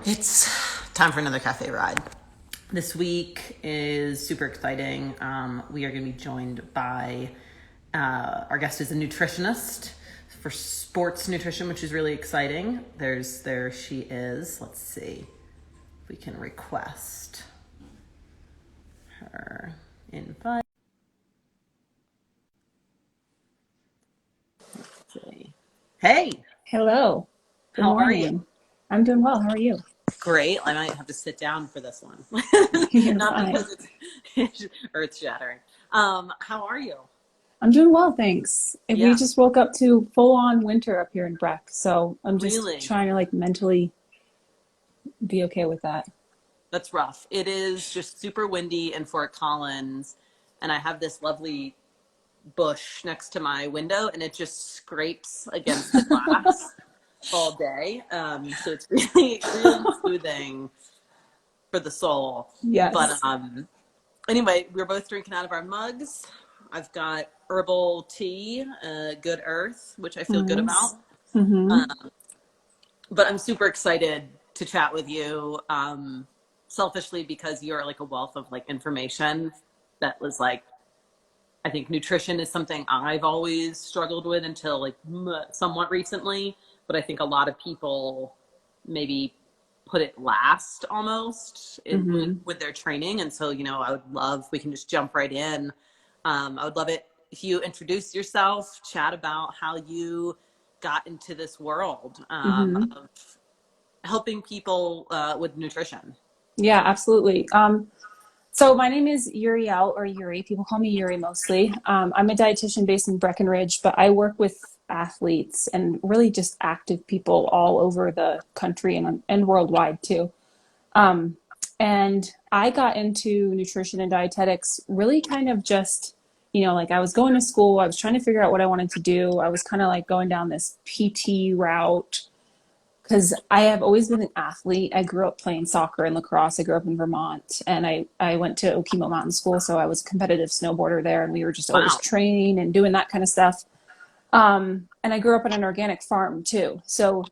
It's time for another cafe ride. This week is super exciting. We are going to be joined by our guest is a nutritionist for sports nutrition, which is really exciting. There she is. Let's see if we can request her invite. Let's see. Hey, Hello. Good how are you? morning. I'm doing well. How are you? Great. I might have to sit down for this one. You're Not fine. because it's earth shattering. How are you? I'm doing well, thanks. And we Yeah, just woke up to full on winter up here in Breck, so I'm just really. trying to mentally be okay with that. That's rough. It is just super windy in Fort Collins, and I have this lovely bush next to my window, and it just scrapes against the glass all day. So it's really, really soothing for the soul. But Yes. anyway, we're both drinking out of our mugs. I've got herbal tea, Good Earth, which I feel good Nice. about. Mm-hmm. Um, but I'm super excited to chat with you. Selfishly because you're like a wealth of like information that was like, I think nutrition is something I've always struggled with until like somewhat recently, but I think a lot of people maybe put it last almost Mm-hmm. with their training. And so, I would love, we can just jump right in. I would love it if you introduce yourself, chat about how you got into this world Mm-hmm. of helping people with nutrition. Yeah, absolutely. So my name is Uriell or Yuri. People call me Yuri mostly. I'm a dietitian based in Breckenridge, but I work with athletes and really just active people all over the country and worldwide too. Um, and I got into nutrition and dietetics really kind of just, like I was going to school, I was trying to figure out what I wanted to do. I was kind of like going down this PT route because I have always been an athlete. I grew up playing soccer and lacrosse. I grew up in Vermont, and I went to Okemo Mountain School, so I was a competitive snowboarder there, and we were just always Wow. training and doing that kind of stuff. And I grew up on an organic farm too, so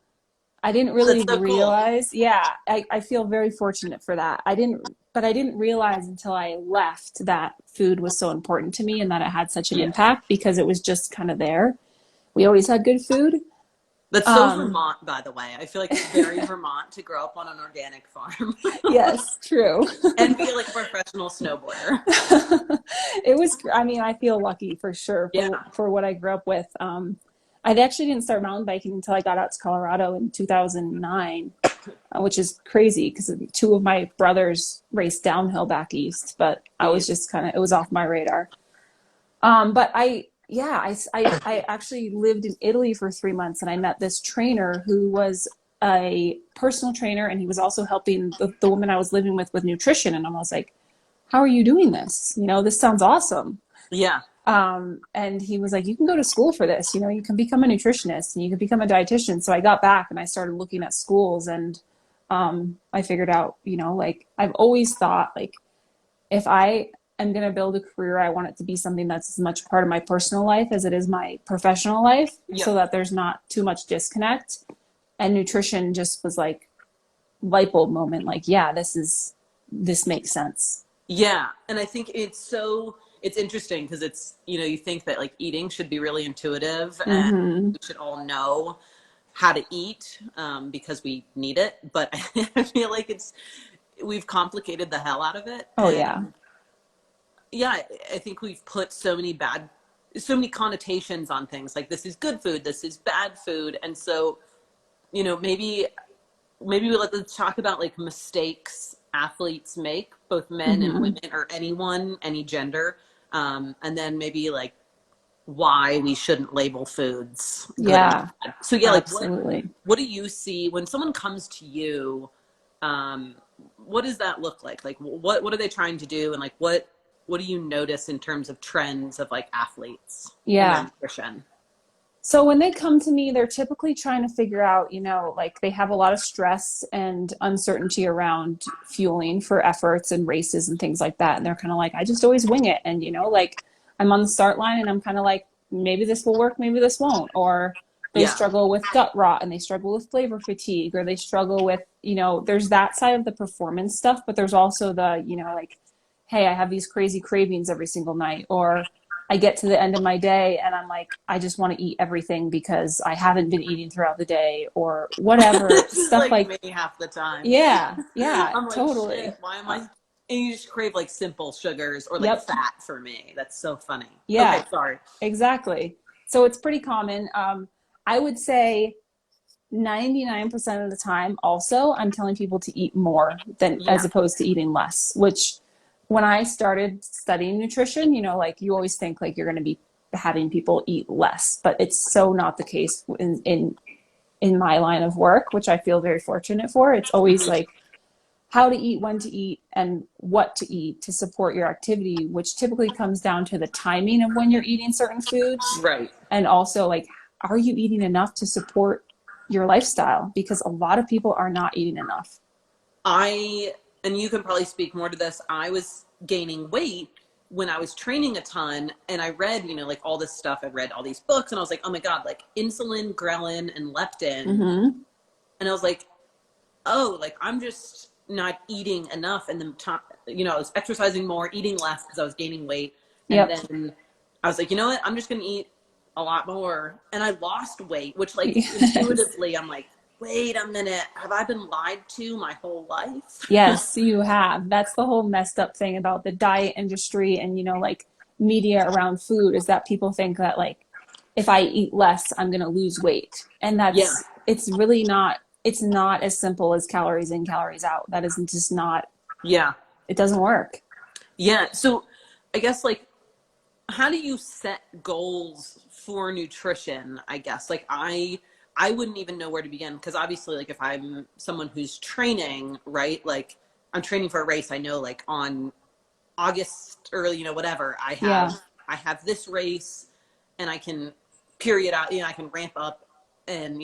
I didn't really That's so cool. realize. Yeah, I feel very fortunate for that. But I didn't realize until I left that food was so important to me and that it had such an Yeah. impact because it was just kind of there. We always had good food. That's so Um, Vermont, by the way. I feel like it's very Vermont to grow up on an organic farm yes, true. and be like a professional snowboarder. It was, I mean, I feel lucky for sure Yeah. for what I grew up with. I actually didn't start mountain biking until I got out to Colorado in 2009, which is crazy because two of my brothers raced downhill back east, but I was Jeez. just kind of, it was off my radar. But yeah, I actually lived in Italy for 3 months and I met this trainer who was a personal trainer and he was also helping the woman I was living with nutrition. And I was like, how are you doing this? This sounds awesome. Yeah. And he was like, you can go to school for this, you can become a nutritionist and you can become a dietitian. So I got back and I started looking at schools and I figured out, like I've always thought like if I am going to build a career, I want it to be something that's as much part of my personal life as it is my professional life so Yep. that there's not too much disconnect. And nutrition just was like light bulb moment. Like, yeah, this makes sense. Yeah. And I think it's interesting because you think that like eating should be really intuitive and Mm-hmm. we should all know how to eat because we need it. But I feel like we've complicated the hell out of it. Oh, yeah. And yeah, I think we've put so many connotations on things like this is good food, this is bad food. And so, maybe let's talk about like mistakes athletes make, both men and Mm-hmm. women or anyone, any gender. And then maybe like why we shouldn't label foods good and Yeah, bad. So yeah, like absolutely. what do you see when someone comes to you? Um, what does that look like? Like what are they trying to do? And like what do you notice in terms of trends of like athletes and their Yeah. nutrition? So when they come to me, they're typically trying to figure out, like they have a lot of stress and uncertainty around fueling for efforts and races and things like that. And they're kind of like, I just always wing it. And, like I'm on the start line and I'm kind of like, maybe this will work, maybe this won't. Or They Yeah. struggle with gut rot and they struggle with flavor fatigue, or they struggle with, there's that side of the performance stuff, but there's also the, like, hey, I have these crazy cravings every single night, or I get to the end of my day and I'm like, I just want to eat everything because I haven't been eating throughout the day or whatever, This is stuff like like, me half the time. yeah, yeah, I'm like, shit, totally. why am I? And you just crave like simple sugars or like Yep. fat for me. That's so funny. Okay, Yeah, sorry. exactly. So it's pretty common. I would say 99% of the time, also, I'm telling people to eat more than as Yeah. opposed to eating less, which when I started studying nutrition, like you always think like you're going to be having people eat less, but it's so not the case in my line of work, which I feel very fortunate for. It's always Mhm. like how to eat, when to eat, and what to eat to support your activity, which typically comes down to the timing of when you're eating certain foods. Right. And also, like, are you eating enough to support your lifestyle? Because a lot of people are not eating enough. And you can probably speak more to this. I was gaining weight when I was training a ton, and I read, like all this stuff. I read all these books and I was like, oh my God, like insulin, ghrelin, and leptin. Mm-hmm. And I was like, oh, like I'm just not eating enough. And then, I was exercising more, eating less because I was gaining weight. And Yep. then I was like, you know what? I'm just going to eat a lot more. And I lost weight, which like intuitively, I'm like, wait a minute. Have I been lied to my whole life? Yes, you have. That's the whole messed up thing about the diet industry and, like media around food, is that people think that like if I eat less, I'm going to lose weight. And Yeah. it's really not, it's not as simple as calories in, calories out. That isn't just not, Yeah. it doesn't work. Yeah. So I guess like, how do you set goals for nutrition? I guess like I wouldn't even know where to begin, because obviously like if I'm someone who's training, right, like I'm training for a race, I know like on August or whatever, Yeah. I have this race, and I can period out, I can ramp up and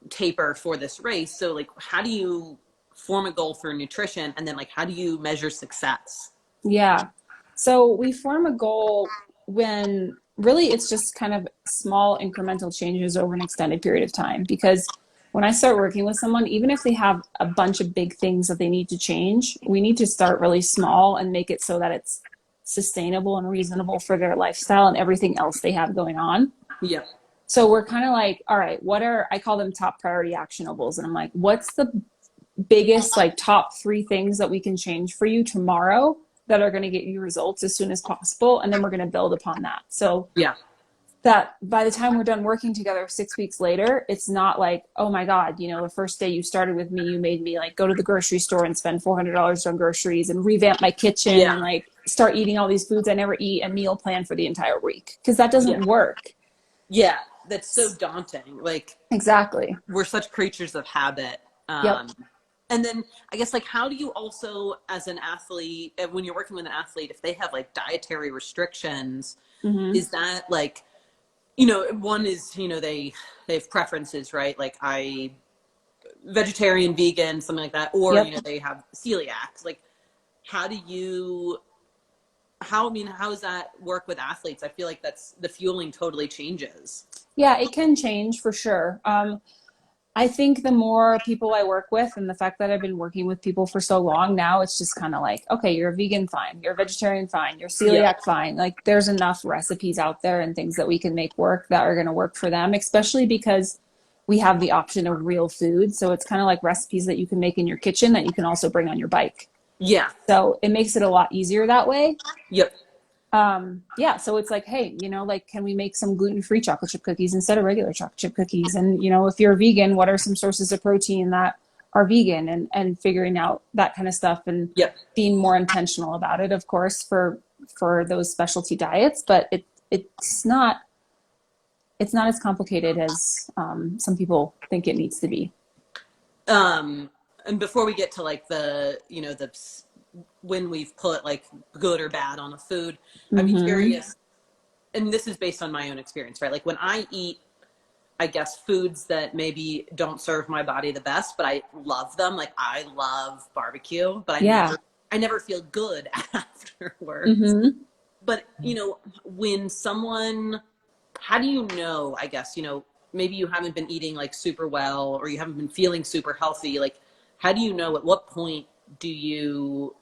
taper for this race. So like how do you form a goal for nutrition, and then like how do you measure success? Yeah. So we form a goal when really it's just kind of small incremental changes over an extended period of time. Because when I start working with someone, even if they have a bunch of big things that they need to change, we need to start really small and make it so that it's sustainable and reasonable for their lifestyle and everything else they have going on. Yeah. So we're kind of like, all right, I call them top priority actionables. And I'm like, what's the biggest like top 3 things that we can change for you tomorrow that are going to get you results as soon as possible, and then we're going to build upon that, so Yeah. that by the time we're done working together 6 weeks later, it's not like, oh my God, the first day you started with me, you made me like go to the grocery store and spend $400 on groceries and revamp my kitchen Yeah. and like start eating all these foods I never eat and meal plan for the entire week, because that Yeah. doesn't work. Yeah. That's so daunting. Like Exactly. we're such creatures of habit. Yep. And then I guess like how do you also, as an athlete, when you're working with an athlete, if they have like dietary restrictions, Mm-hmm. is that like, one is, they have preferences, right? Like I vegetarian, vegan, something like that, or Yep. they have celiac. Like how do you how does that work with athletes? I feel like that's the fueling totally changes. Yeah, it can change for sure. I think the more people I work with, and the fact that I've been working with people for so long now, it's just kind of like, okay, you're a vegan, fine. You're a vegetarian, fine. You're Yeah. celiac, fine. Like there's enough recipes out there and things that we can make work that are going to work for them, especially because we have the option of real food. So it's kind of like recipes that you can make in your kitchen that you can also bring on your bike. Yeah. So it makes it a lot easier that way. Yep. Yeah, so it's like, hey, like, can we make some gluten-free chocolate chip cookies instead of regular chocolate chip cookies? And if you're vegan, what are some sources of protein that are vegan, and figuring out that kind of stuff, and Yep. being more intentional about it, of course, for those specialty diets. But it's not as complicated as some people think it needs to be. And before we get to like the when we've put like good or bad on a food, I'd be Mm-hmm. curious, and this is based on my own experience, right? Like when I eat, I guess, foods that maybe don't serve my body the best, but I love them. Like I love barbecue, but Yeah. I never feel good afterwards. Mm-hmm. But when someone, how do you know, I guess, maybe you haven't been eating like super well, or you haven't been feeling super healthy, like how do you know at what point do you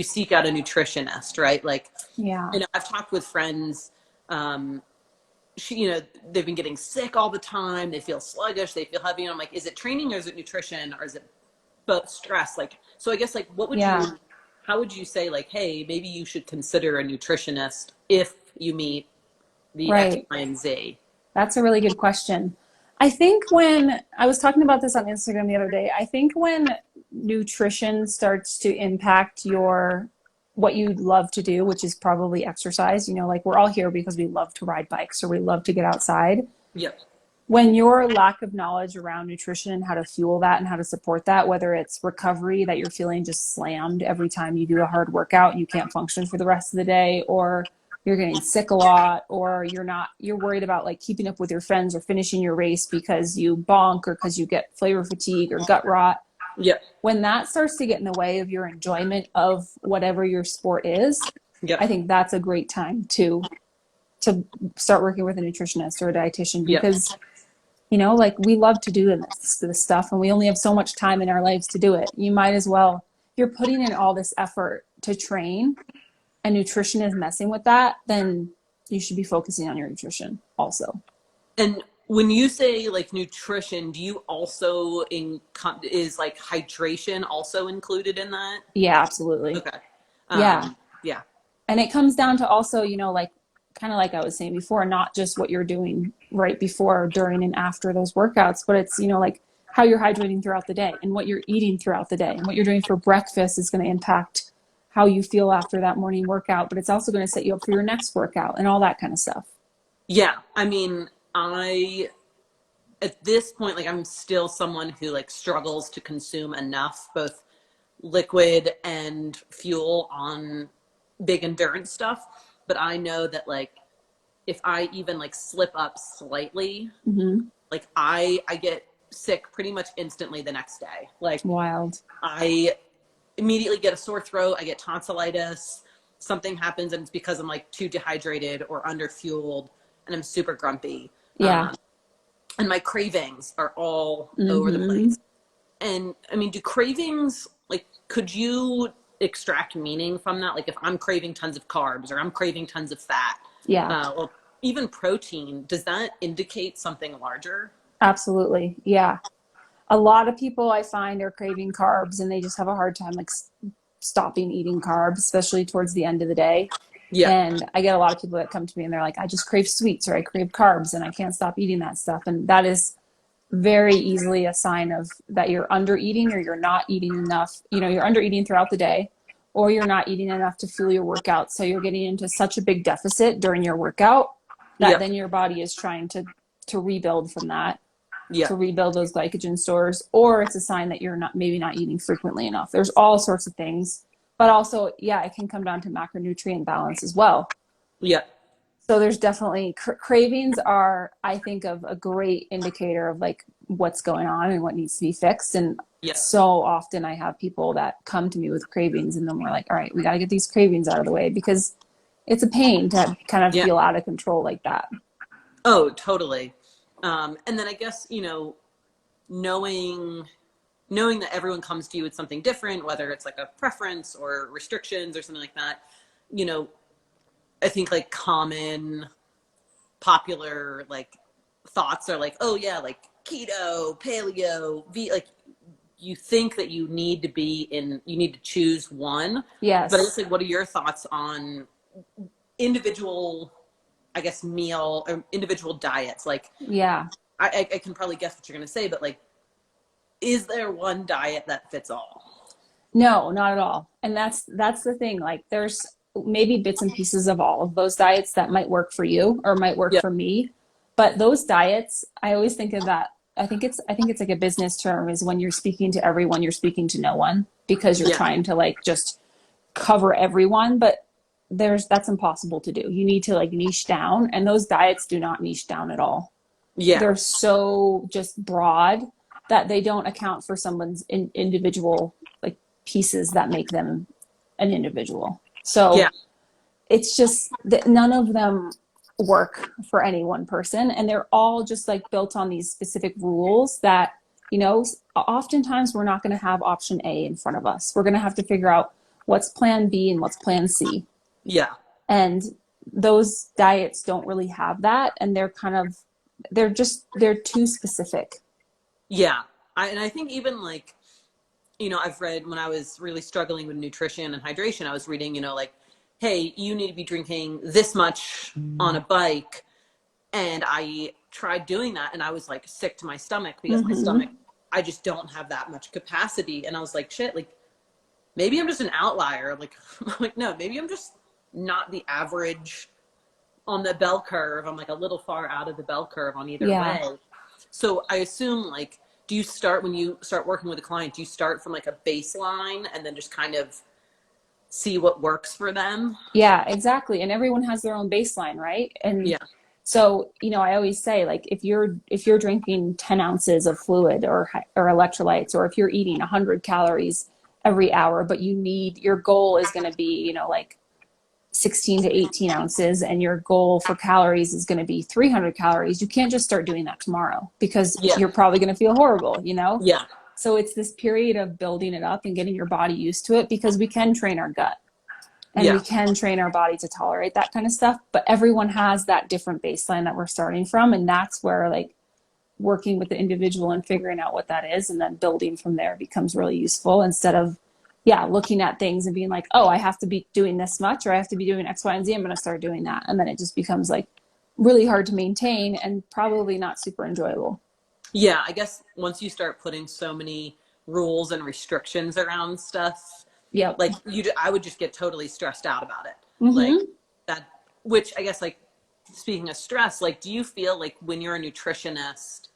seek out a nutritionist, right? Like, Yeah. I've talked with friends, they've been getting sick all the time. They feel sluggish. They feel heavy. And I'm like, is it training or is it nutrition or is it both stress? Like, so I guess like, Yeah. how would you say like, hey, maybe you should consider a nutritionist if you meet the X, Right. Y, and Z? That's a really good question. I think when I was talking about this on Instagram the other day, I think when nutrition starts to impact your what you love to do, which is probably exercise, like we're all here because we love to ride bikes or we love to get outside. Yep. When your lack of knowledge around nutrition and how to fuel that and how to support that, whether it's recovery that you're feeling just slammed every time you do a hard workout and you can't function for the rest of the day, or you're getting sick a lot, or you're worried about like keeping up with your friends or finishing your race because you bonk or because you get flavor fatigue or gut rot. Yep. When that starts to get in the way of your enjoyment of whatever your sport is, I Yep. think that's a great time to start working with a nutritionist or a dietitian, Yep. because like we love to do this stuff and we only have so much time in our lives to do it. You might as well, if you're putting in all this effort to train and nutrition is messing with that, then you should be focusing on your nutrition also. And when you say like nutrition, do you also is like hydration also included in that? Yeah, absolutely. Okay. Yeah. Yeah. And it comes down to also, like kind of like I was saying before, not just what you're doing right before, during, and after those workouts, but it's, like how you're hydrating throughout the day and what you're eating throughout the day. And what you're doing for breakfast is going to impact how you feel after that morning workout, but it's also going to set you up for your next workout and all that kind of stuff. Yeah. I mean, at this point, like I'm still someone who like struggles to consume enough, both liquid and fuel on big endurance stuff. But I know that like if I even like slip up slightly, Mm-hmm. like I get sick pretty much instantly the next day. Like Wild. I immediately get a sore throat, I get tonsillitis, something happens and it's because I'm like too dehydrated or under fueled and I'm super grumpy. Yeah. And my cravings are all over the Mm-hmm. place. And I mean, do cravings, like, could you extract meaning from that? Like if I'm craving tons of carbs or I'm craving tons of fat, Yeah. or even protein, does that indicate something larger? Absolutely. Yeah. A lot of people I find are craving carbs and they just have a hard time like stopping eating carbs, especially towards the end of the day. Yeah. And I get a lot of people that come to me and they're like, I just crave sweets or I crave carbs and I can't stop eating that stuff. And that is very easily a sign of that you're under eating or you're not eating enough. You're under eating throughout the day or you're not eating enough to fuel your workout. So you're getting into such a big deficit during your workout that Yep. then your body is trying to rebuild from that, to Yep. rebuild those glycogen stores, or it's a sign that you're maybe not eating frequently enough. There's all sorts of things, but also, yeah, it can come down to macronutrient balance as well. Yep. So there's definitely cravings are, I think, of a great indicator of like what's going on and what needs to be fixed. And Yep. so often I have people that come to me with cravings and then we're like, all right, we got to get these cravings out of the way because it's a pain to kind of Yeah. feel out of control like that. Oh, totally. And then I guess, knowing that everyone comes to you with something different, whether it's like a preference or restrictions or something like that, you know, I think like common popular like thoughts are like, oh yeah, like keto, paleo, like you think that you need to choose one. But I Yes. guess like what are your thoughts on individual, I guess, meal or individual diets? Like Yeah. I can probably guess what you're gonna say, but like, is there one diet that fits all? No, not at all. And that's the thing. Like there's maybe bits and pieces of all of those diets that might work for you or might work Yeah. for me. But those diets, I always think of that. I think it's like a business term is when you're speaking to everyone, you're speaking to no one because you're Yeah. trying to like just cover everyone, but that's impossible to do. You need to like niche down and those diets do not niche down at all. Yeah. They're so just broad that they don't account for someone's individual like pieces that make them an individual. Yeah. So it's just that none of them work for any one person. And they're all just like built on these specific rules that, you know, oftentimes we're not going to have option A in front of us. We're going to have to figure out what's plan B and what's plan C. Yeah. And those diets don't really have that. And they're too specific. Yeah. And I think even like, I've read when I was really struggling with nutrition and hydration, I was reading, like, hey, you need to be drinking this much on a bike. And I tried doing that and I was like sick to my stomach because my stomach, I just don't have that much capacity. And I was like, shit, like maybe I'm just an outlier. Like, I'm like, no, maybe I'm just not the average on the bell curve. I'm like a little far out of the bell curve on either Yeah. way. So I assume like, do you start when you start working with a client, do you start from like a baseline and then just kind of see what works for them? Yeah, exactly. And everyone has their own baseline, right? And Yeah. so, I always say like if you're drinking 10 ounces of fluid or electrolytes, or if you're eating 100 calories every hour, but your goal is going to be, like 16 to 18 ounces, and your goal for calories is going to be 300 calories, you can't just start doing that tomorrow because Yeah. you're probably going to feel horrible. Yeah. So it's this period of building it up and getting your body used to it, because we can train our gut and we Yeah. can train our body to tolerate that kind of stuff. But everyone has that different baseline that we're starting from. And that's where like working with the individual and figuring out what that is and then building from there becomes really useful, instead of, looking at things and being like, oh, I have to be doing this much, or I have to be doing X, Y, and Z. I'm going to start doing that. And then it just becomes like really hard to maintain and probably not super enjoyable. Yeah. I guess once you start putting so many rules and restrictions around stuff, Yep. like I would just get totally stressed out about it. Like Mm-hmm. that, which I guess like speaking of stress, like, do you feel like when you're a nutritionist,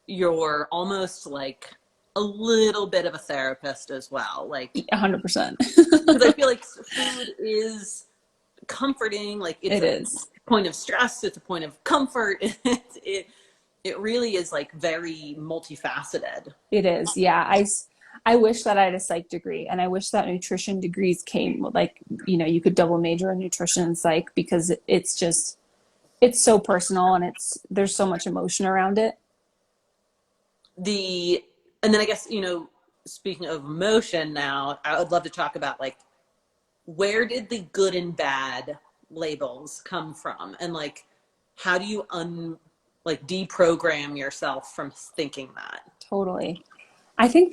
you're almost like a little bit of a therapist as well? Like, 100%. because I feel like food is comforting. Like it's It a is. point of stress. It's a point of comfort. It really is like very multifaceted. It is. Yeah. I wish that I had a psych degree, and I wish that nutrition degrees came like, you could double major in nutrition and psych, because it's so personal, and there's so much emotion around it. And then I guess, speaking of emotion now, I would love to talk about like, where did the good and bad labels come from? And like, how do you like deprogram yourself from thinking that? Totally. I think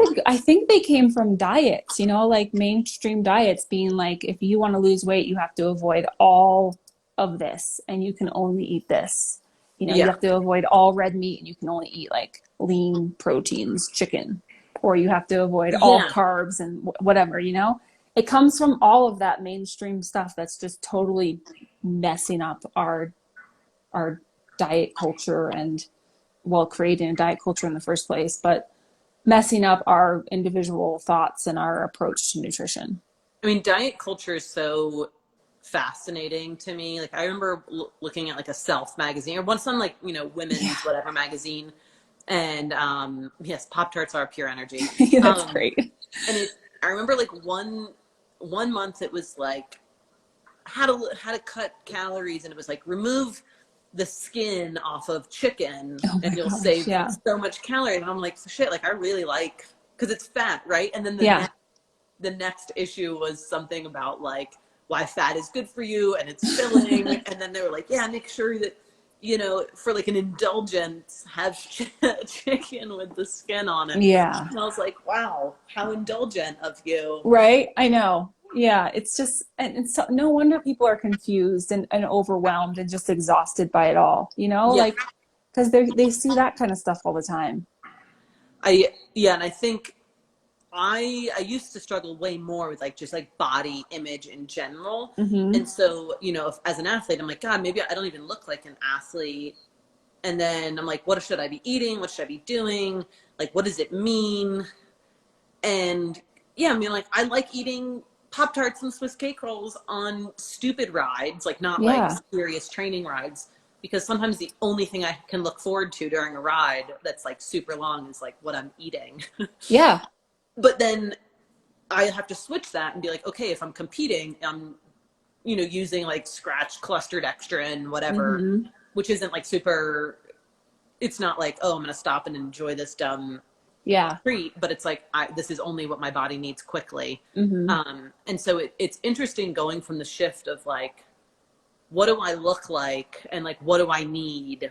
they came from diets, like mainstream diets being like, if you want to lose weight, you have to avoid all of this and you can only eat this. You Yeah. have to avoid all red meat and you can only eat like lean proteins, chicken, or you have to avoid all Yeah. carbs and whatever. It comes from all of that mainstream stuff that's just totally messing up our diet culture, and, well, creating a diet culture in the first place, but messing up our individual thoughts and our approach to nutrition. I mean, diet culture is so fascinating to me. Like, I remember looking at like a Self magazine or some like, women's Yeah. whatever magazine. And yes, Pop Tarts are pure energy. That's Um, great. and I remember like one month it was like how to cut calories, and it was like remove the skin off of chicken Oh my and you'll gosh. save Yeah. so much calories. And I'm like, shit, like I really like, because it's fat, right? And then Yeah. the next issue was something about like why fat is good for you and it's filling. And then they were like, yeah, make sure that, for like an indulgence, have chicken with the skin on it. Yeah. And I was like, wow, how indulgent of you. Right. I know. Yeah. It's just, and it's no wonder people are confused and overwhelmed and just exhausted by it all, Yeah. like, because they see that kind of stuff all the time. Yeah, and I think I used to struggle way more with like just like body image in general. Mm-hmm. And so, as an athlete, I'm like, God, maybe I don't even look like an athlete. And then I'm like, what should I be eating? What should I be doing? Like, what does it mean? And yeah, I mean, like, I like eating Pop Tarts and Swiss cake rolls on stupid rides, like not like Yeah. serious training rides, because sometimes the only thing I can look forward to during a ride that's like super long is like what I'm eating. Yeah. But then I have to switch that and be like, okay, if I'm competing, I'm using like scratch clustered extra and whatever, Mm-hmm. which isn't like super, it's not like, oh, I'm going to stop and enjoy this dumb Yeah. treat, but it's like, this is only what my body needs quickly. Mm-hmm. And so it's interesting going from the shift of like, what do I look like? And like, what do I need?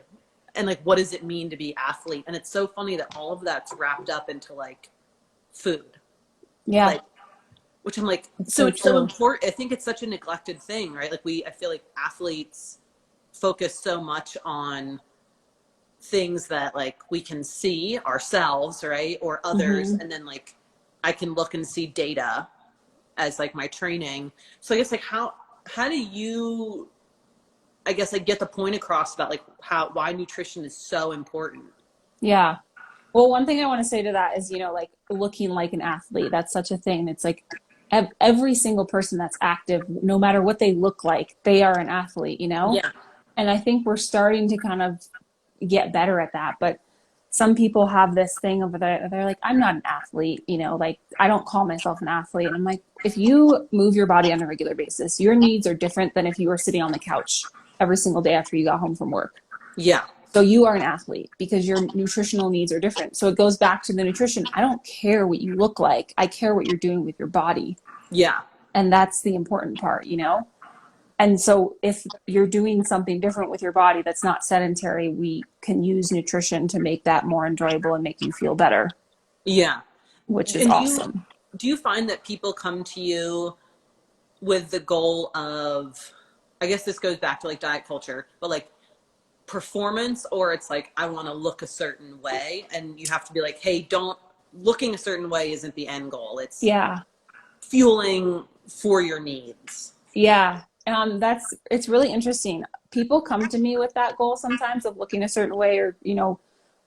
And like, what does it mean to be athlete? And it's so funny that all of that's wrapped up into like food, Yeah. like, which I'm like, It's so so it's so true. important. I think it's such a neglected thing, right? Like I feel like athletes focus so much on things that like we can see ourselves, right? Or others. Mm-hmm. And then like, I can look and see data as like my training. So I guess like how do you, I guess, like get the point across about like why nutrition is so important? Yeah. Well, one thing I want to say to that is, like looking like an athlete, that's such a thing. It's like every single person that's active, no matter what they look like, they are an athlete, Yeah. And I think we're starting to kind of get better at that. But some people have this thing over there, they're like, I'm not an athlete, like I don't call myself an athlete. And I'm like, if you move your body on a regular basis, your needs are different than if you were sitting on the couch every single day after you got home from work. Yeah. So you are an athlete because your nutritional needs are different. So it goes back to the nutrition. I don't care what you look like. I care what you're doing with your body. Yeah. And that's the important part, And so if you're doing something different with your body that's not sedentary, we can use nutrition to make that more enjoyable and make you feel better, Yeah. which is And awesome. do you find that people come to you with the goal of, I guess this goes back to like diet culture, but like performance, or it's like, I want to look a certain way and you have to be like, hey, looking a certain way isn't the end goal. It's Yeah. fueling for your needs. Yeah. It's really interesting. People come to me with that goal sometimes of looking a certain way or,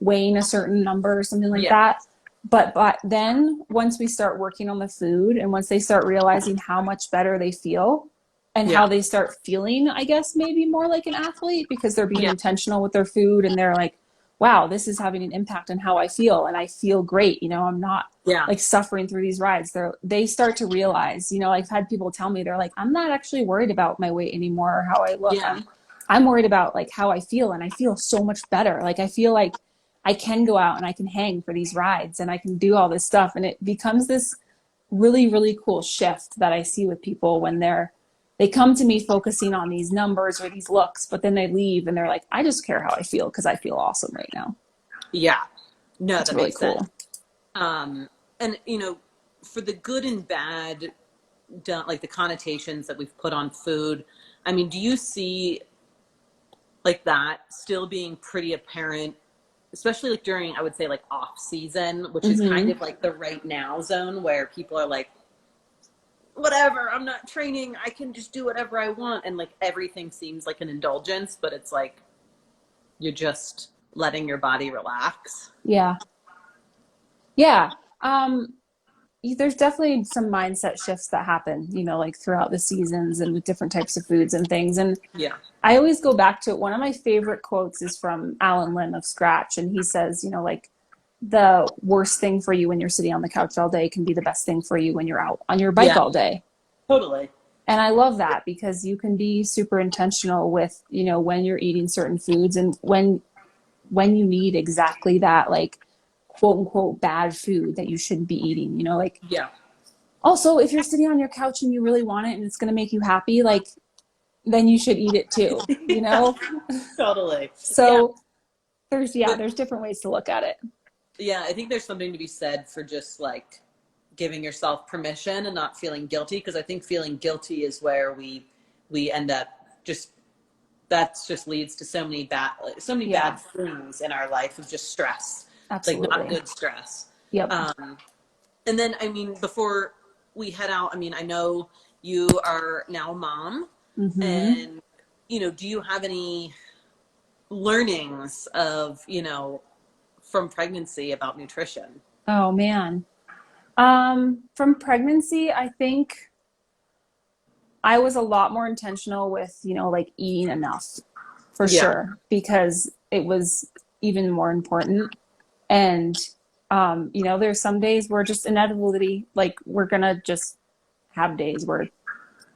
weighing a certain number or something like Yeah. that. But then once we start working on the food and once they start realizing how much better they feel and Yeah. how they start feeling, I guess, maybe more like an athlete because they're being Yeah. intentional with their food and they're like, wow, this is having an impact on how I feel. And I feel great. I'm not Yeah. like suffering through these rides. They start to realize, I've had people tell me, they're like, I'm not actually worried about my weight anymore or how I look. Yeah. I'm worried about like how I feel. And I feel so much better. Like I feel like I can go out and I can hang for these rides and I can do all this stuff. And it becomes this really, really cool shift that I see with people when they come to me focusing on these numbers or these looks, but then they leave and they're like, I just care how I feel because I feel awesome right now. Yeah. No, It's that really makes sense. cool. And for the good and bad, like the connotations that we've put on food, I mean, do you see like that still being pretty apparent, especially like during, I would say like off season, which is kind Mm-hmm. of like the right now zone where people are like, whatever, I'm not training, I can just do whatever I want. And like everything seems like an indulgence, but it's like you're just letting your body relax. Yeah. Yeah. There's definitely some mindset shifts that happen, like throughout the seasons and with different types of foods and things. And Yeah. I always go back to it. One of my favorite quotes is from Alan Lim of Scratch. And he says, like the worst thing for you when you're sitting on the couch all day can be the best thing for you when you're out on your bike Yeah. all day. Totally. And I love that because you can be super intentional with, when you're eating certain foods and when you need exactly that, like, quote unquote bad food that you shouldn't be eating, like Yeah. also if you're sitting on your couch and you really want it and it's going to make you happy, like then you should eat it too, Totally. Yeah. So there's But different ways to look at it. yeah, I think there's something to be said for just like giving yourself permission and not feeling guilty, because I think feeling guilty is where we end up just, that's just leads to Yeah, bad things in our life of just stress, like not absolutely. good stress. Yep. And then, I mean, before we head out, I mean, I know you are now a mom, Mm-hmm. and do you have any learnings of from pregnancy about nutrition? Oh man. From pregnancy, I think I was a lot more intentional with, like eating enough for Yeah. sure, because it was even more important. And, there's some days where just inevitably, like, we're gonna just have days where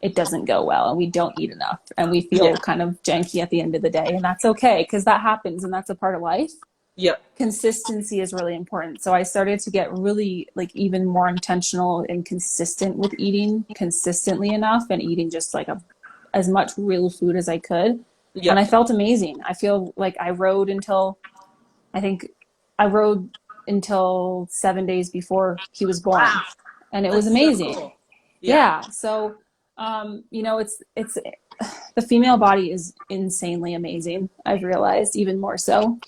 it doesn't go well and we don't eat enough and we feel Yeah. kind of janky at the end of the day. And that's okay because that happens and that's a part of life. Yep. Consistency is really important. So I started to get really like even more intentional and consistent with eating consistently enough and eating just like as much real food as I could. And I Yep. felt amazing. I feel like I think I rode until 7 days before he was born. Wow. And it was That's so amazing. cool. Yeah. Yeah. So, it's the female body is insanely amazing. I've realized even more so.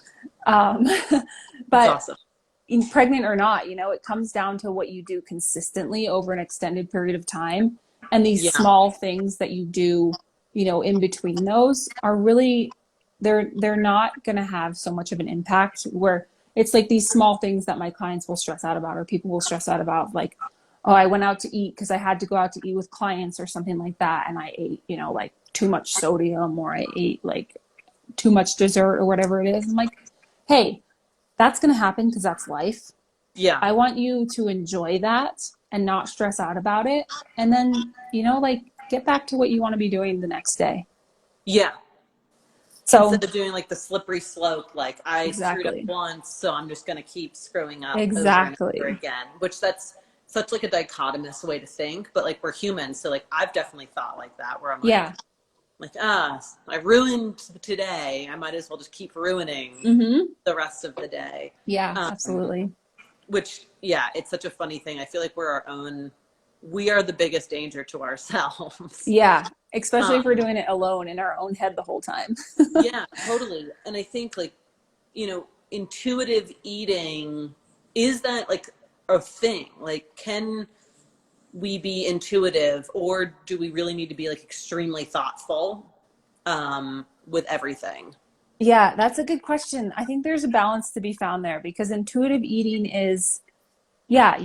Um, That's but awesome. pregnant or not, it comes down to what you do consistently over an extended period of time. And these Yeah. small things that you do, in between those are really, they're not going to have so much of an impact where it's like these small things that my clients will stress out about or people will stress out about, like, oh, I went out to eat because I had to go out to eat with clients or something like that. And I ate, like too much sodium or I ate like too much dessert or whatever it is. I'm like, hey, that's going to happen because that's life. Yeah. I want you to enjoy that and not stress out about it. And then, like get back to what you want to be doing the next day. Yeah. So Instead of doing like the slippery slope, like I screwed up exactly, once, so I'm just going to keep screwing up over and over exactly. again, which that's such like a dichotomous way to think, but like we're humans. So like I've definitely thought like that where I'm Yeah. I ruined today. I might as well just keep ruining Mm-hmm. the rest of the day. Yeah, Um, absolutely. which, yeah, it's such a funny thing. I feel like we are the biggest danger to ourselves. Yeah. Especially if we're Um, doing it alone in our own head the whole time. yeah, totally. And I think like, intuitive eating, is that like a thing? Like, can we be intuitive or do we really need to be like extremely thoughtful with everything? Yeah, that's a good question. I think there's a balance to be found there because intuitive eating is, yeah,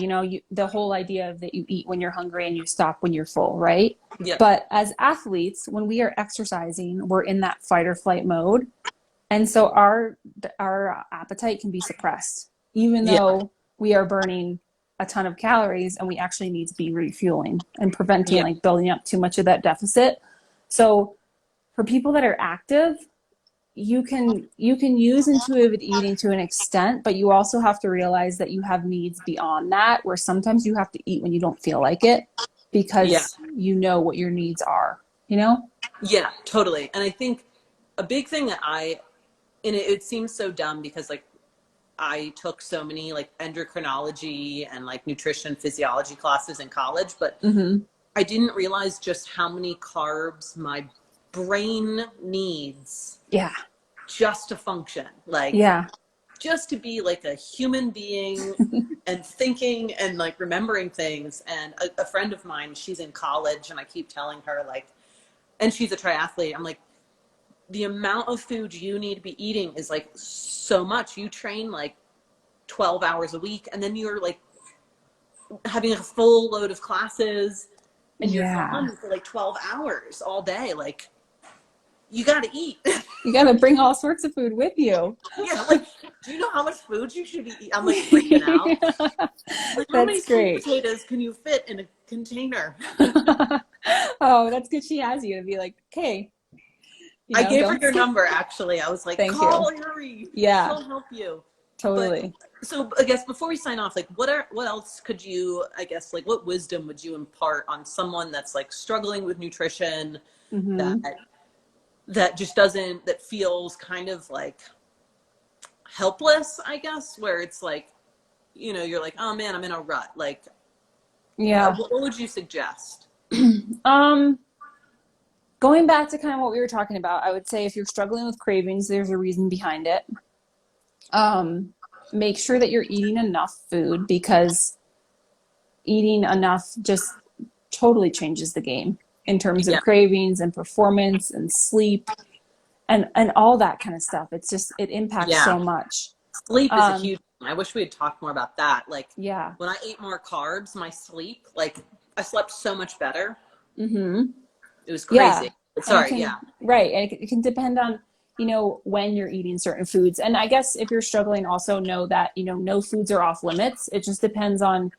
the whole idea of that you eat when you're hungry and you stop when you're full, right? Yep. But as athletes, when we are exercising, we're in that fight or flight mode. And so our appetite can be suppressed, even Yeah. though we are burning a ton of calories and we actually need to be refueling and preventing Yeah. like building up too much of that deficit. So for people that are active, you can use intuitive eating to an extent, but you also have to realize that you have needs beyond that, where sometimes you have to eat when you don't feel like it Yeah. because you know what your needs are, you know? Yeah, totally. And I think a big thing and it seems so dumb because like I took so many like endocrinology and like nutrition physiology classes in college, but Mm-hmm. I didn't realize just how many carbs my brain needs Yeah. just to function, like Yeah. just to be like a human being and thinking and like remembering things. And a friend of mine, she's in college and I keep telling her like, and she's a triathlete. I'm like, the amount of food you need to be eating is like so much. You train like 12 hours a week and then you're like having a full load of classes and you're Yeah. gone for like 12 hours all day. Like you got to eat. You got to bring all sorts of food with you. Yeah. Like, do you know how much food you should be eating? I'm like freaking out. Like, how many That's sweet great. potatoes can you fit in a container? Oh, that's good. She has you to be like, okay, I gave her don't your skip. number actually. I was like, Thank you. call Yuri. Yeah, She'll help you. But totally. so I guess before we sign off, like what else could you, I guess, like what wisdom would you impart on someone that's like struggling with nutrition that Hmm. just doesn't, that feels kind of like helpless, I guess, where it's like, you're like, oh man, I'm in a rut. Like, Yeah. what would you suggest? Um, Going back to kind of what we were talking about, I would say if you're struggling with cravings, there's a reason behind it. Um, Make sure that you're eating enough food because eating enough just totally changes the game in terms of Yeah. cravings and performance and sleep and all that kind of stuff. It impacts Yeah. so much. Sleep is a Um, huge one. I wish we had talked more about that. Like yeah. when I ate more carbs, my sleep, like I slept so much better. Hmm. It was Yeah. crazy. But And it sorry, can, yeah. right. And it can depend on, when you're eating certain foods. And I guess if you're struggling, also know that, no foods are off limits. It just depends on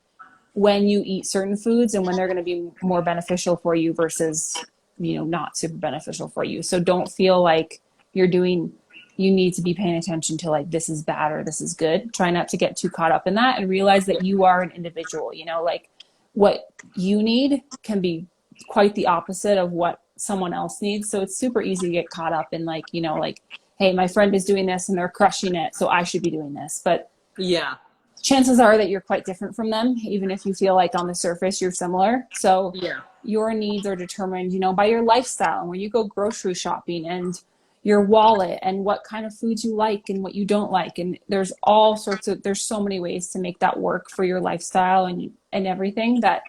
when you eat certain foods and when they're going to be more beneficial for you versus, not super beneficial for you. So don't feel like you need to be paying attention to like, this is bad or this is good. Try not to get too caught up in that and realize that you are an individual, like what you need can be quite the opposite of what someone else needs. So it's super easy to get caught up in like, like, hey, my friend is doing this and they're crushing it, so I should be doing this. But yeah, chances are that you're quite different from them, even if you feel like on the surface you're similar. So yeah, your needs are determined, by your lifestyle and where you go grocery shopping and your wallet and what kind of foods you like and what you don't like. And there's so many ways to make that work for your lifestyle and everything, that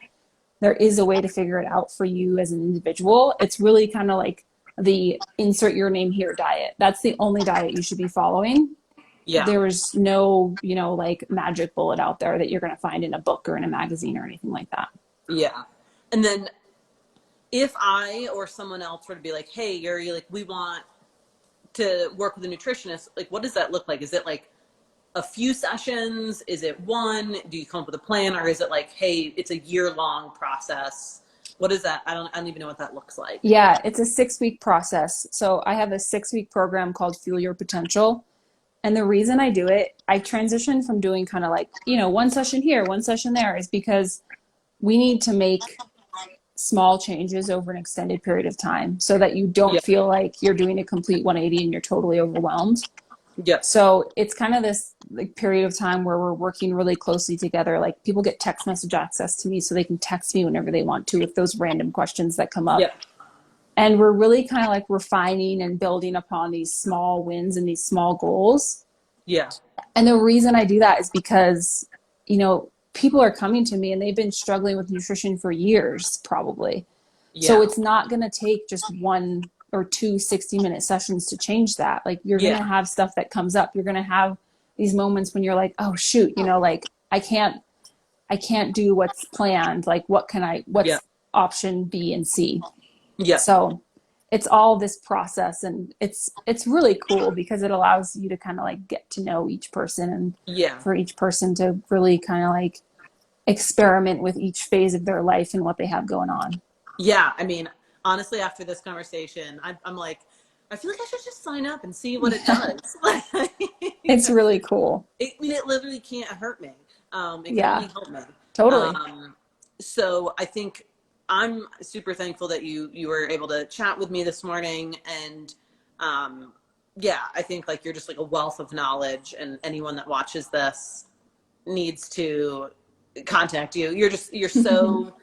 there is a way to figure it out for you as an individual. It's really kind of like the insert your name here diet. That's the only diet you should be following. yeah, There is no, like magic bullet out there that you're going to find in a book or in a magazine or anything like that. yeah. And then if I or someone else were to be like, hey, Yuri, like we want to work with a nutritionist, like what does that look like? Is it like a few sessions? Is it one? Do you come up with a plan? Or is it like, hey, it's a year-long process? What is that? I don't even know what that looks like. Yeah, it's a 6-week process. So I have a 6-week program called Fuel Your Potential. And the reason I do it, I transitioned from doing kind of like, one session here, one session there, is because we need to make small changes over an extended period of time so that you don't feel like you're doing a complete 180 and you're totally overwhelmed. Yeah. So it's kind of this like period of time where we're working really closely together. Like people get text message access to me so they can text me whenever they want to with those random questions that come up. Yeah. And we're really kind of like refining and building upon these small wins and these small goals. Yeah. And the reason I do that is because, people are coming to me and they've been struggling with nutrition for years, probably. Yeah. So it's not going to take just 1 or 2 60-minute sessions to change that. Like you're going to have stuff that comes up. You're going to have these moments when you're like, oh shoot, like I can't do what's planned. Like what's option B and C? Yeah. So it's all this process, and it's really cool because it allows you to kind of like get to know each person, and for each person to really kind of like experiment with each phase of their life and what they have going on. Yeah. I mean, honestly, after this conversation, I'm like, I feel like I should just sign up and see what it does. It's really cool. It literally can't hurt me. It can only help me. Totally. So I think I'm super thankful that you were able to chat with me this morning. And I think like you're just like a wealth of knowledge, and anyone that watches this needs to contact you. You're so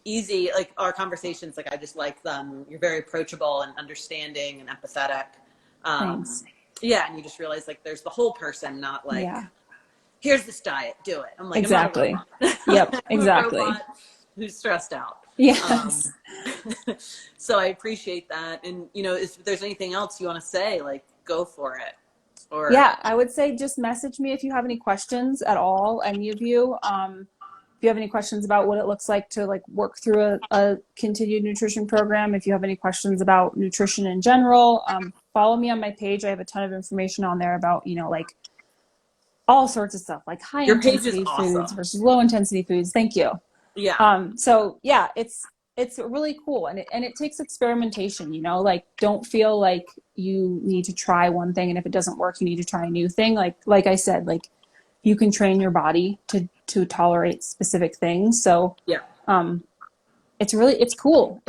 easy. Like our conversations, like I just like them. You're very approachable and understanding and empathetic. Thanks. Yeah. And you just realize like there's the whole person, not like, here's this diet, do it. I'm like, exactly. I'm not a robot. Yep. Exactly. I'm a robot who's stressed out. Yes. So I appreciate that. And, if there's anything else you want to say, like go for it. Or I would say just message me if you have any questions at all, any of you. If you have any questions about what it looks like to like work through a continued nutrition program, if you have any questions about nutrition in general, follow me on my page. I have a ton of information on there about, like all sorts of stuff, like high intensity foods versus low intensity foods. Thank you. Yeah. It's really cool. And it takes experimentation, like don't feel like you need to try one thing. And if it doesn't work, you need to try a new thing. Like I said, like you can train your body to tolerate specific things. So, it's cool.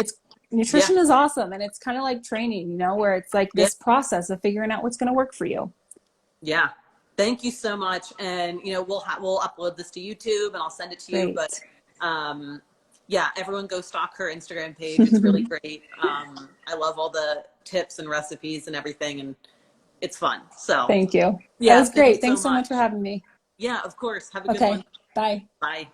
Nutrition is awesome. And it's kind of like training, where it's like this process of figuring out what's going to work for you. Yeah. Thank you so much. And, we'll upload this to YouTube and I'll send it to you. But, everyone go stalk her Instagram page. It's really great. I love all the tips and recipes and everything, and it's fun. So thank you. That was great. Thanks so much for having me. Yeah, of course. Have a good one. Bye. Bye.